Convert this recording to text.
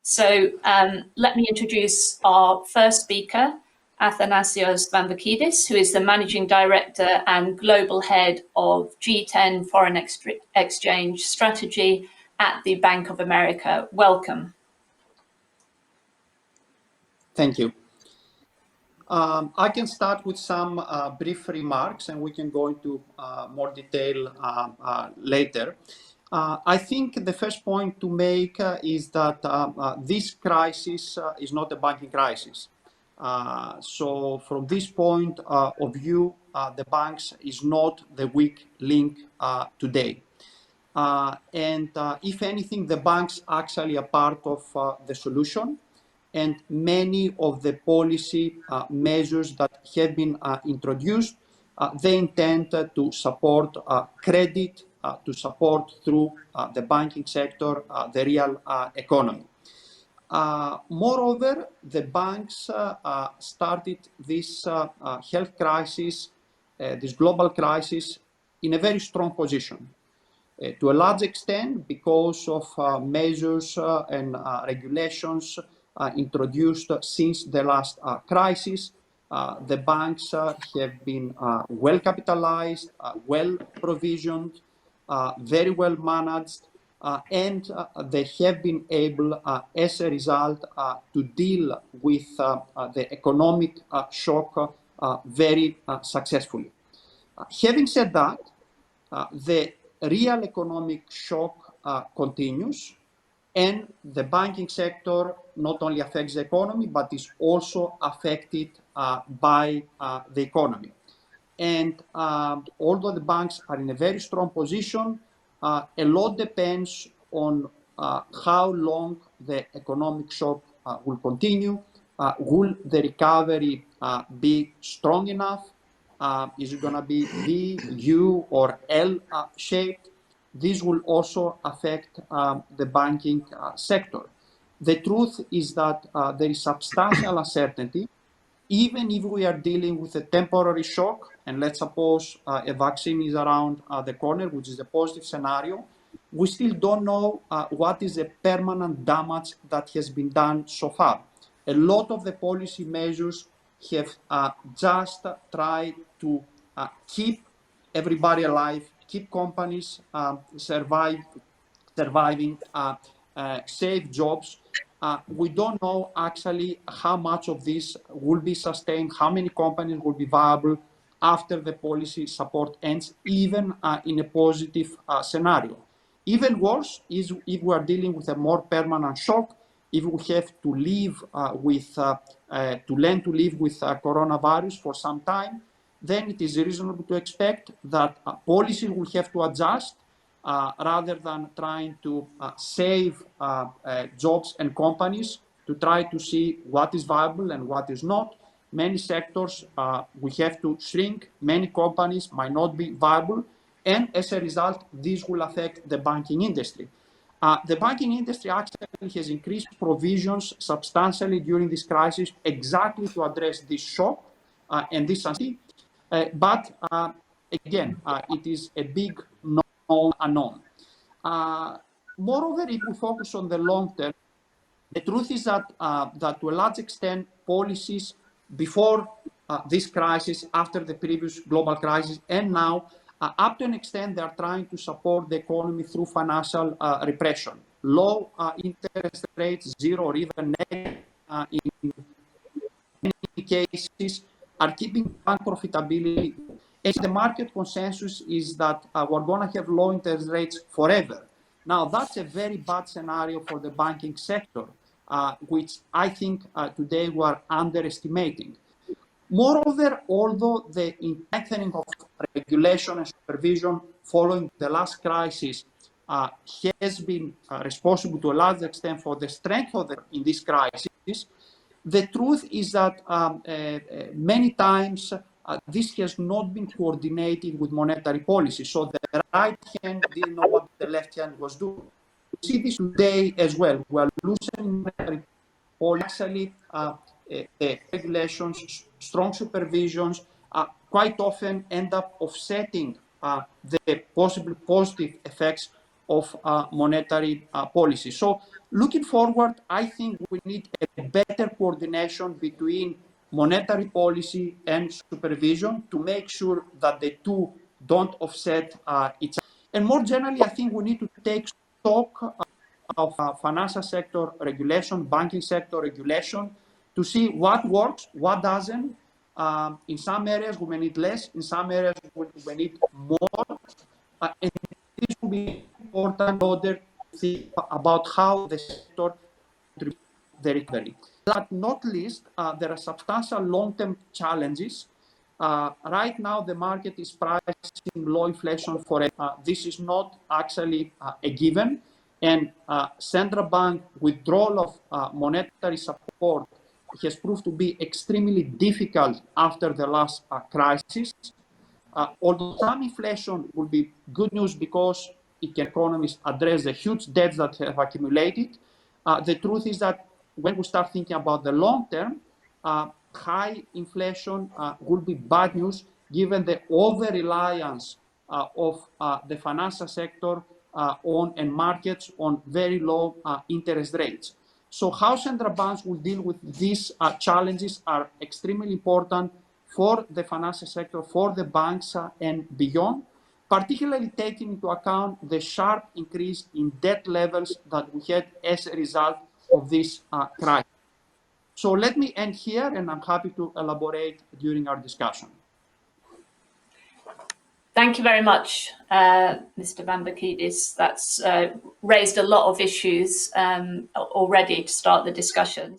So let me introduce our first speaker, Athanasios Vamvakidis, who is the Managing Director and Global Head of G10 Foreign Exchange Strategy at the Bank of America. Welcome. Thank you. I can start with some brief remarks and we can go into more detail later. I think the first point to make is that this crisis is not a banking crisis. So from this point of view, the banks is not the weak link today. And if anything, the banks actually are part of the solution, and many of the policy measures that have been introduced, they intend to support credit, to support through the banking sector, the real economy. Moreover, the banks started this health crisis, this global crisis, in a very strong position. To a large extent, because of measures and regulations introduced since the last crisis, the banks have been well capitalized, well provisioned, very well managed, and they have been able, as a result, to deal with the economic shock very successfully. Having said that, the real economic shock continues, and the banking sector not only affects the economy, but is also affected by the economy. And although the banks are in a very strong position, a lot depends on how long the economic shock will continue. Will the recovery be strong enough? Is it going to be V, U, or L shaped? This will also affect the banking sector. The truth is that there is substantial uncertainty. Even if we are dealing with a temporary shock, and let's suppose a vaccine is around the corner, which is a positive scenario, we still don't know what is the permanent damage that has been done so far. A lot of the policy measures have just tried to keep everybody alive, keep companies surviving, save jobs. We don't know actually how much of this will be sustained, how many companies will be viable after the policy support ends, even in a positive scenario. Even worse is if we are dealing with a more permanent shock, if we have to live to learn to live with coronavirus for some time, then it is reasonable to expect that policy will have to adjust rather than trying to save jobs and companies, to try to see what is viable and what is not. Many sectors we have to shrink, many companies might not be viable, and as a result, this will affect the banking industry. The banking industry actually has increased provisions substantially during this crisis exactly to address this shock and this uncertainty. But again, it is a big unknown. Moreover, if we focus on the long term, the truth is that, that to a large extent, policies before this crisis, after the previous global crisis, and now, up to an extent, they are trying to support the economy through financial repression. Low interest rates, zero or even negative in many cases, are keeping bank profitability. And the market consensus is that we're going to have low interest rates forever. Now, that's a very bad scenario for the banking sector, which I think today we're underestimating. Moreover, although the strengthening of regulation and supervision following the last crisis has been responsible to a large extent for the strength of in this crisis, the truth is that many times this has not been coordinated with monetary policy. So the right hand didn't know what the left hand was doing. We see this today as well. We are loosening monetary policy. Actually, regulations, strong supervisions, quite often end up offsetting the possible positive effects of monetary policy. So Looking forward, I think we need a better coordination between monetary policy and supervision to make sure that the two don't offset each other. And more generally, I think we need to take stock of financial sector regulation, banking sector regulation, to see what works, what doesn't. In some areas, we may need less. In some areas, we may need more. And this will be important in order to think about how the sector contributes to the recovery. But not least, there are substantial long-term challenges. Right now, the market is pricing low inflation for it. This is not actually a given. And central bank withdrawal of monetary support has proved to be extremely difficult after the last crisis. Although some inflation will be good news because it can economists address the huge debts that have accumulated, the truth is that when we start thinking about the long term, high inflation will be bad news given the over-reliance of the financial sector on and markets on very low interest rates. So how central banks will deal with these challenges are extremely important for the financial sector, for the banks and beyond, particularly taking into account the sharp increase in debt levels that we had as a result of this crisis. So let me end here, and I'm happy to elaborate during our discussion. Thank you very much, Mr. Vamvakidis. That's raised a lot of issues already to start the discussion.